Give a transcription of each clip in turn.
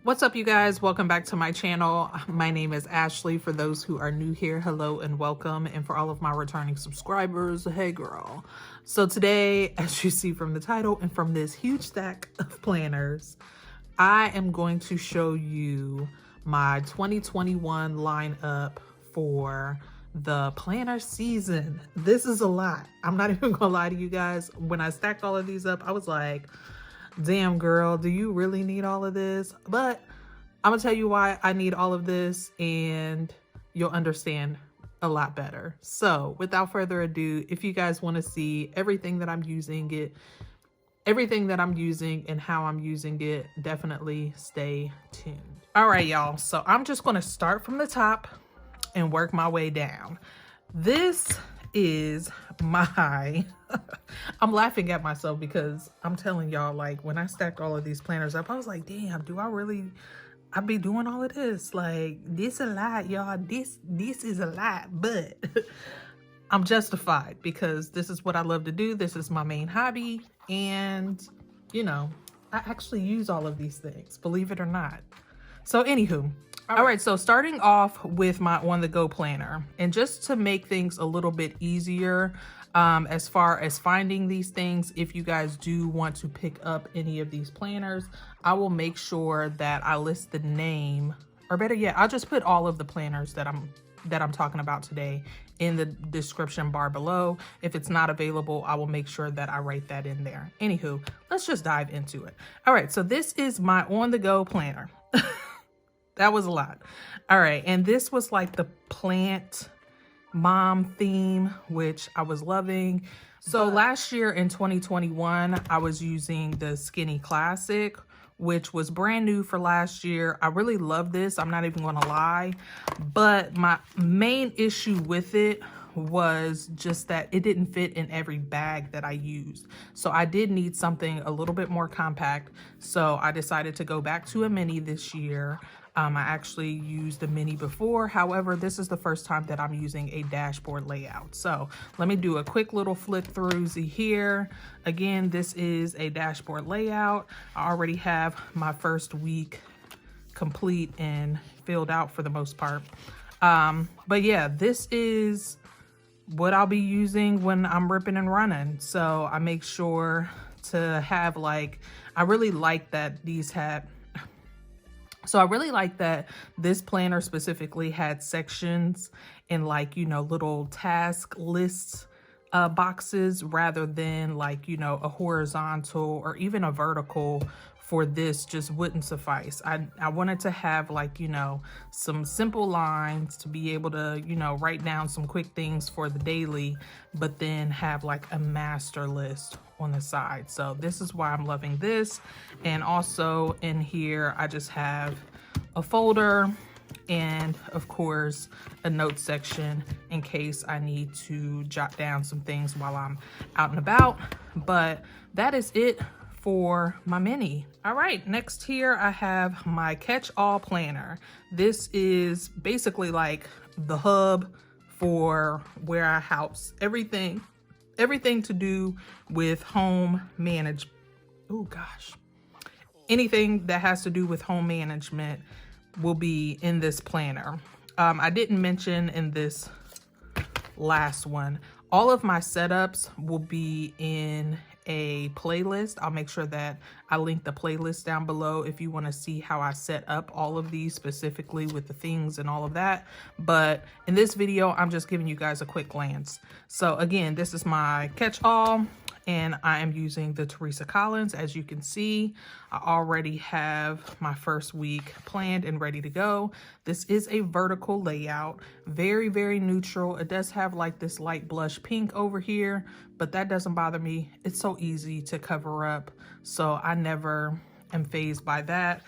What's up, you guys? Welcome back to my channel. My name is Ashley. For those who are new here, hello and welcome. And for all of my returning subscribers, hey girl. So today, as you see from the title and from this huge stack of planners, I am going to show you my 2021 lineup for the planner season. This is a lot. I'm not even gonna lie to you guys. When I stacked all of these up, I was like, damn girl, do you really need all of this? But I'm gonna tell you why I need all of this and you'll understand a lot better. So without further ado, if you guys want to see everything that I'm using and how I'm using it, definitely stay tuned. All right, y'all. So I'm just gonna start from the top and work my way down. This is my I'm laughing at myself because I'm telling y'all, like, when I stacked all of these planners up, I was like, damn, do I be doing all of this? Like, this a lot, y'all. This is a lot, but I'm justified because this is what I love to do. This is my main hobby, and you know, I actually use all of these things, believe it or not. So anywho, all right, so starting off with my on-the-go planner, and just to make things a little bit easier as far as finding these things, if you guys do want to pick up any of these planners, I will make sure that I list the name, or better yet, I'll just put all of the planners that I'm talking about today in the description bar below. If it's not available, I will make sure that I write that in there. Anywho, let's just dive into it. All right, so this is my on-the-go planner. That was a lot. All right, and this was like the plant mom theme, which I was loving. So last year in 2021, I was using the Skinny Classic, which was brand new for last year. I really love this, I'm not even gonna lie. But my main issue with it was just that it didn't fit in every bag that I used. So I did need something a little bit more compact. So I decided to go back to a mini this year. I actually used the mini before. However, this is the first time that I'm using a dashboard layout. So let me do a quick little flick through here. Again, this is a dashboard layout. I already have my first week complete and filled out for the most part. But yeah, this is what I'll be using when I'm ripping and running. So I make sure to have, like, I really like that this planner specifically had sections in, like, you know, little task lists boxes rather than, like, you know, a horizontal or even a vertical. For this just wouldn't suffice. I wanted to have, like, you know, some simple lines to be able to, you know, write down some quick things for the daily, but then have like a master list on the side. So this is why I'm loving this. And also in here, I just have a folder and of course a note section in case I need to jot down some things while I'm out and about. But that is it for my mini. All right, next here I have my catch-all planner. This is basically like the hub for where I house everything to do with home management. Oh gosh, anything that has to do with home management will be in this planner. I didn't mention in this last one, all of my setups will be in a playlist. I'll make sure that I link the playlist down below if you want to see how I set up all of these specifically with the things and all of that. But in this video, I'm just giving you guys a quick glance. So again, this is my catch-all, and I am using the Teresa Collins. As you can see, I already have my first week planned and ready to go. This is a vertical layout, very, very neutral. It does have like this light blush pink over here, but that doesn't bother me. It's so easy to cover up, so I never am fazed by that.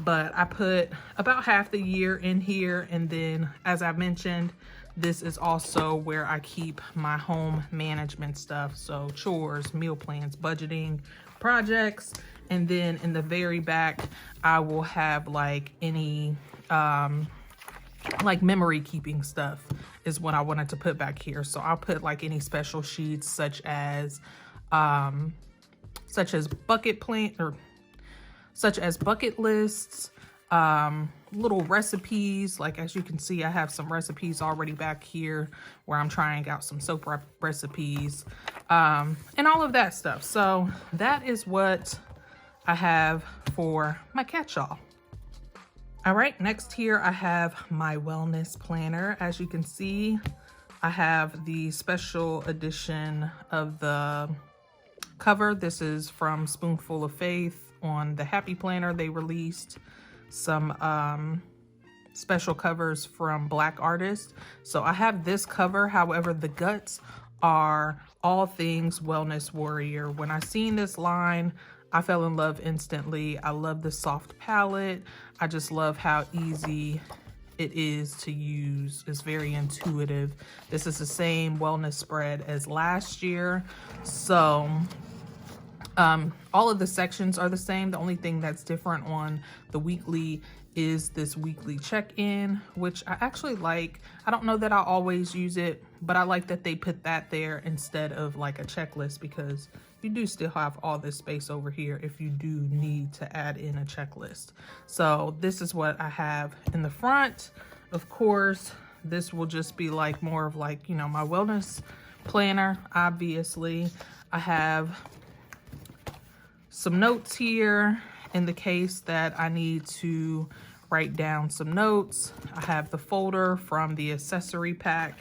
But I put about half the year in here, and then as I mentioned, this is also where I keep my home management stuff. So chores, meal plans, budgeting, projects. And then in the very back, I will have like any like memory keeping stuff is what I wanted to put back here. So I'll put like any special sheets such as bucket lists, little recipes. Like, as you can see, I have some recipes already back here where I'm trying out some soap recipes, and all of that stuff. So that is what I have for my catch-all. All right, next here I have my wellness planner. As you can see, I have the special edition of the cover. This is from Spoonful of Faith. On the Happy Planner, they released some special covers from Black artists. So I have this cover. However, the guts are all things wellness warrior. When I seen this line, I fell in love instantly. I love the soft palette. I just love how easy it is to use. It's very intuitive. This is the same wellness spread as last year. So all of the sections are the same. The only thing that's different on the weekly is this weekly check-in, which I actually like. I don't know that I always use it, but I like that they put that there instead of like a checklist, because you do still have all this space over here if you do need to add in a checklist. So this is what I have in the front. Of course, this will just be like more of like, you know, my wellness planner. Obviously, I have some notes here in the case that I need to write down some notes. I have the folder from the accessory pack,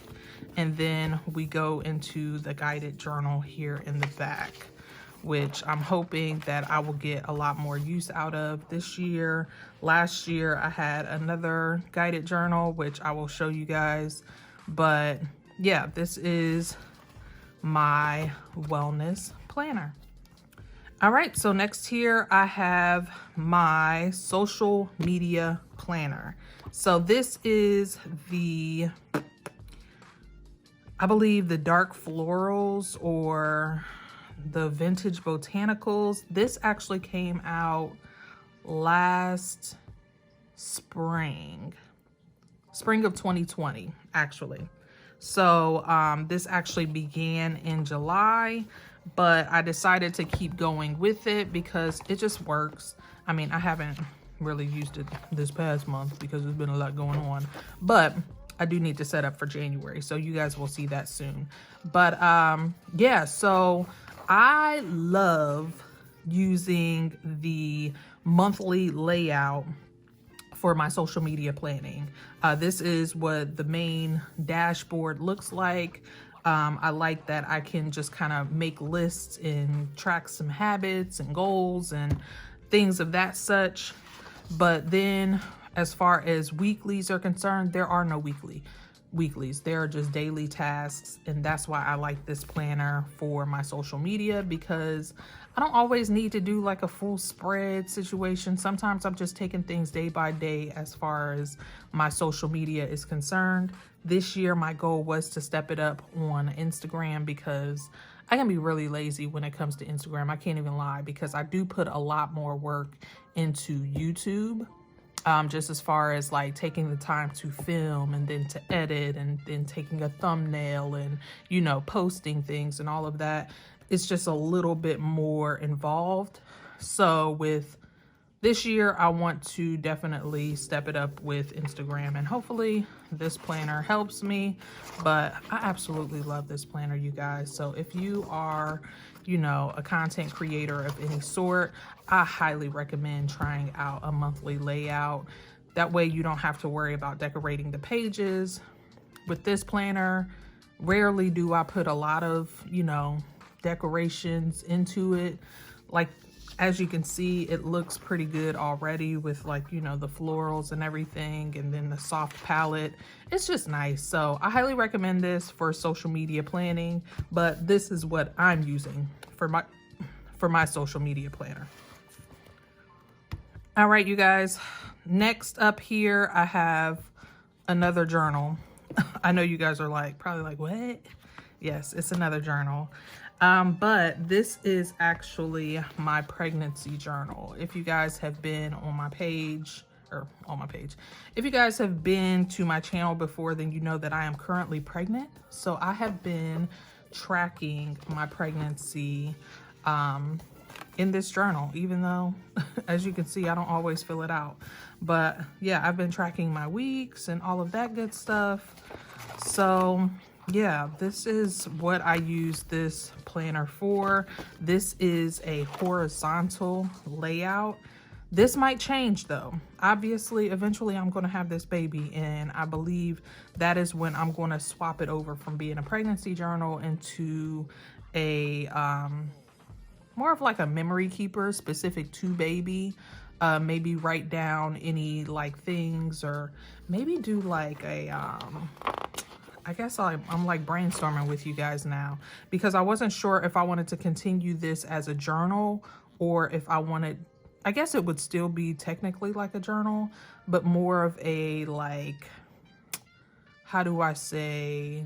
and then we go into the guided journal here in the back, which I'm hoping that I will get a lot more use out of this year. Last year I had another guided journal, which I will show you guys. But yeah, this is my wellness planner. All right, so next here I have my social media planner. So this is the, I believe, the dark florals or the vintage botanicals. This actually came out last spring of 2020, actually. So this actually began in July, but I decided to keep going with it because it just works. I mean, I haven't really used it this past month because there's been a lot going on, but I do need to set up for January, so you guys will see that soon. But yeah, so I love using the monthly layout for my social media planning. This is what the main dashboard looks like. I like that I can just kind of make lists and track some habits and goals and things of that such. But then as far as weeklies are concerned, there are no weeklies. There are just daily tasks. And that's why I like this planner for my social media, because I don't always need to do like a full spread situation. Sometimes I'm just taking things day by day as far as my social media is concerned. This year, my goal was to step it up on Instagram because I can be really lazy when it comes to Instagram. I can't even lie, because I do put a lot more work into YouTube. Just as far as like taking the time to film and then to edit and then taking a thumbnail and, you know, posting things and all of that. It's just a little bit more involved. So with this year, I want to definitely step it up with Instagram, and hopefully this planner helps me. But I absolutely love this planner, you guys. So if you are, you know, a content creator of any sort, I highly recommend trying out a monthly layout. That way you don't have to worry about decorating the pages. With this planner, rarely do I put a lot of, you know, decorations into it. Like, as you can see, it looks pretty good already with, like, you know, the florals and everything, and then the soft palette. It's just nice. So I highly recommend this for social media planning, but this is what I'm using for my social media planner. All right, you guys, next up here, I have another journal. I know you guys are probably like, what? Yes, it's another journal. But this is actually my pregnancy journal. If you guys have been on my page, if you guys have been to my channel before, then you know that I am currently pregnant. So I have been tracking my pregnancy in this journal, even though, as you can see, I don't always fill it out. But yeah, I've been tracking my weeks and all of that good stuff. So yeah, this is what I use this planner for. This is a horizontal layout. This might change though. Obviously, eventually I'm going to have this baby, and I believe that is when I'm going to swap it over from being a pregnancy journal into a more of like a memory keeper specific to baby. Maybe write down any like things, or maybe do like a I guess I'm like brainstorming with you guys now, because I wasn't sure if I wanted to continue this as a journal, or if I wanted, I guess it would still be technically like a journal, but more of a, like, how do I say,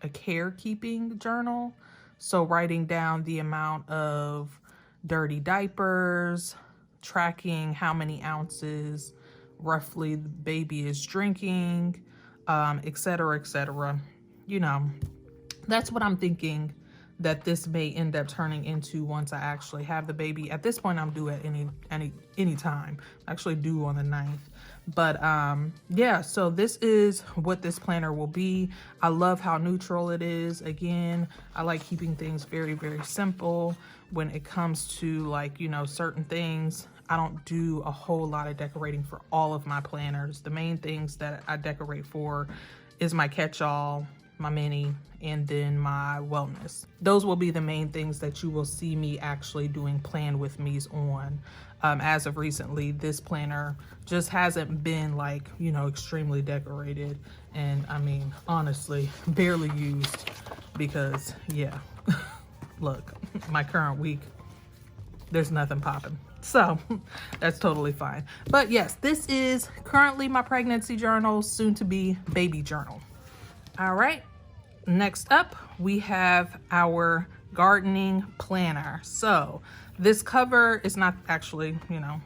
a carekeeping journal. So writing down the amount of dirty diapers, tracking how many ounces roughly the baby is drinking, etc., etc. You know, that's what I'm thinking that this may end up turning into once I actually have the baby. At this point, I'm due at any time. Actually due on the 9th. But yeah, so this is what this planner will be. I love how neutral it is. Again, I like keeping things very, very simple when it comes to, like, you know, certain things. I don't do a whole lot of decorating for all of my planners. The main things that I decorate for is my catch-all, my mini, and then my wellness. Those will be the main things that you will see me actually doing plan with me's on. As of recently, this planner just hasn't been, like, you know, extremely decorated, and I mean, honestly, barely used, because yeah, look, my current week, there's nothing popping. So that's totally fine. But yes, this is currently my pregnancy journal, soon to be baby journal. All right, next up we have our gardening planner. So this cover is not actually, you know,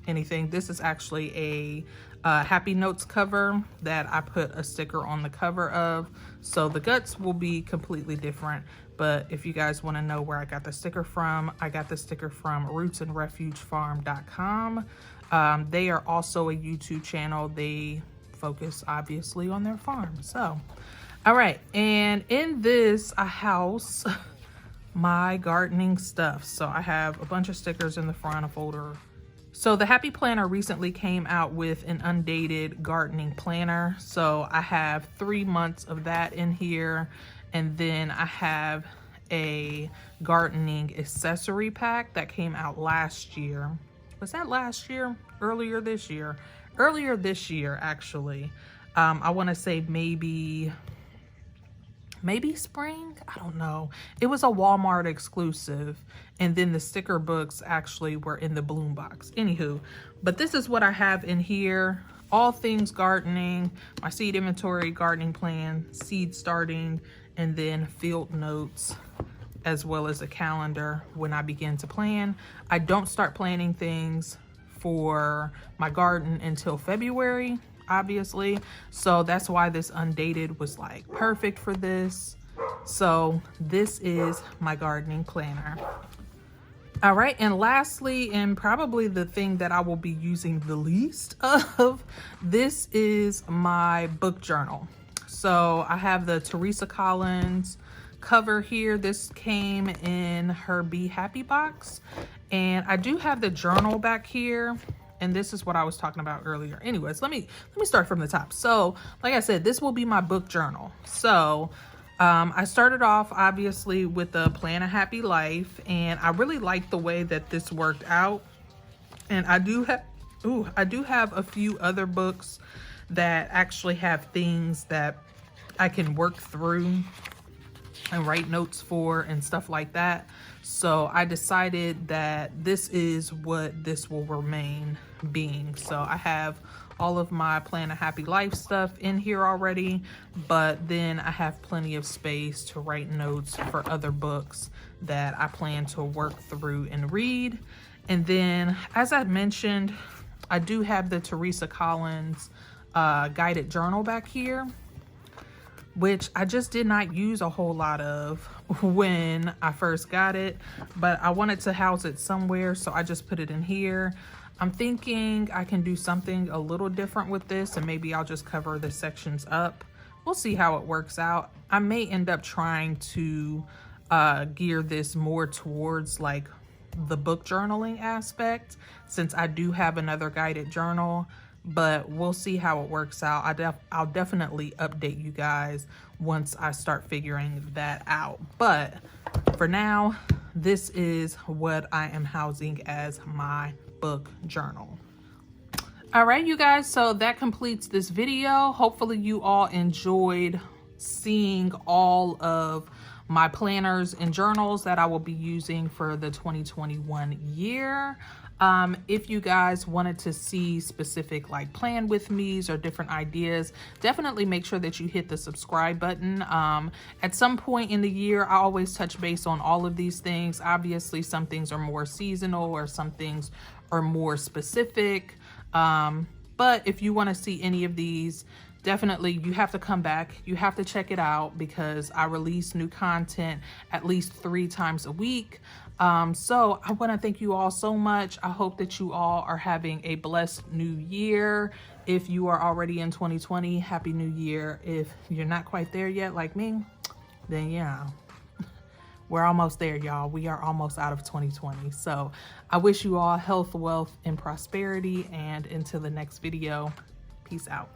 anything. This is actually a Happy Notes cover that I put a sticker on the cover of. So the guts will be completely different. But if you guys want to know where I got the sticker from, I got the sticker from rootsandrefugefarm.com. They are also a YouTube channel. They focus obviously on their farm. So, all right. And in this, I house my gardening stuff. So I have a bunch of stickers in the front, a folder. So the Happy Planner recently came out with an undated gardening planner. So I have 3 months of that in here. And then I have a gardening accessory pack that came out last year. Was that last year? Earlier this year. Earlier this year, actually. I want to say maybe spring. I don't know. It was a Walmart exclusive, and then the sticker books actually were in the bloom box. Anywho, but this is what I have in here. All things gardening, my seed inventory, gardening plan, seed starting, and then field notes, as well as a calendar when I begin to plan. I don't start planning things for my garden until February, obviously. So that's why this undated was like perfect for this. So this is my gardening planner. All right, and lastly, and probably the thing that I will be using the least of, this is my book journal. So I have the Teresa Collins cover here. This came in her Be Happy box. And I do have the journal back here. And this is what I was talking about earlier. Anyways, let me start from the top. So like I said, this will be my book journal. So I started off obviously with the Plan a Happy Life, and I really like the way that this worked out. And I do have a few other books that actually have things that I can work through and write notes for and stuff like that. So I decided that this is what this will remain being. So I have all of my Plan a Happy Life stuff in here already, but then I have plenty of space to write notes for other books that I plan to work through and read. And then, as I mentioned, I do have the Teresa Collins guided journal back here. which I just did not use a whole lot of when I first got it, but I wanted to house it somewhere, so I just put it in here. I'm thinking I can do something a little different with this, and maybe I'll just cover the sections up. We'll see how it works out. I may end up trying to gear this more towards like the book journaling aspect, since I do have another guided journal, but we'll see how it works out. I'll definitely update you guys once I start figuring that out. But for now, this is what I am housing as my book journal. All right, you guys, so that completes this video. Hopefully you all enjoyed seeing all of my planners and journals that I will be using for the 2021 year. If you guys wanted to see specific like plan with me's or different ideas, definitely make sure that you hit the subscribe button. At some point in the year, I always touch base on all of these things. Obviously, some things are more seasonal or some things are more specific. But if you want to see any of these, definitely you have to come back. You have to check it out because I release new content at least 3 times a week. So I want to thank you all so much. I hope that you all are having a blessed new year. If you are already in 2020, happy new year. If you're not quite there yet like me, then yeah, we're almost there, y'all. We are almost out of 2020. So I wish you all health, wealth, and prosperity. And until the next video, peace out.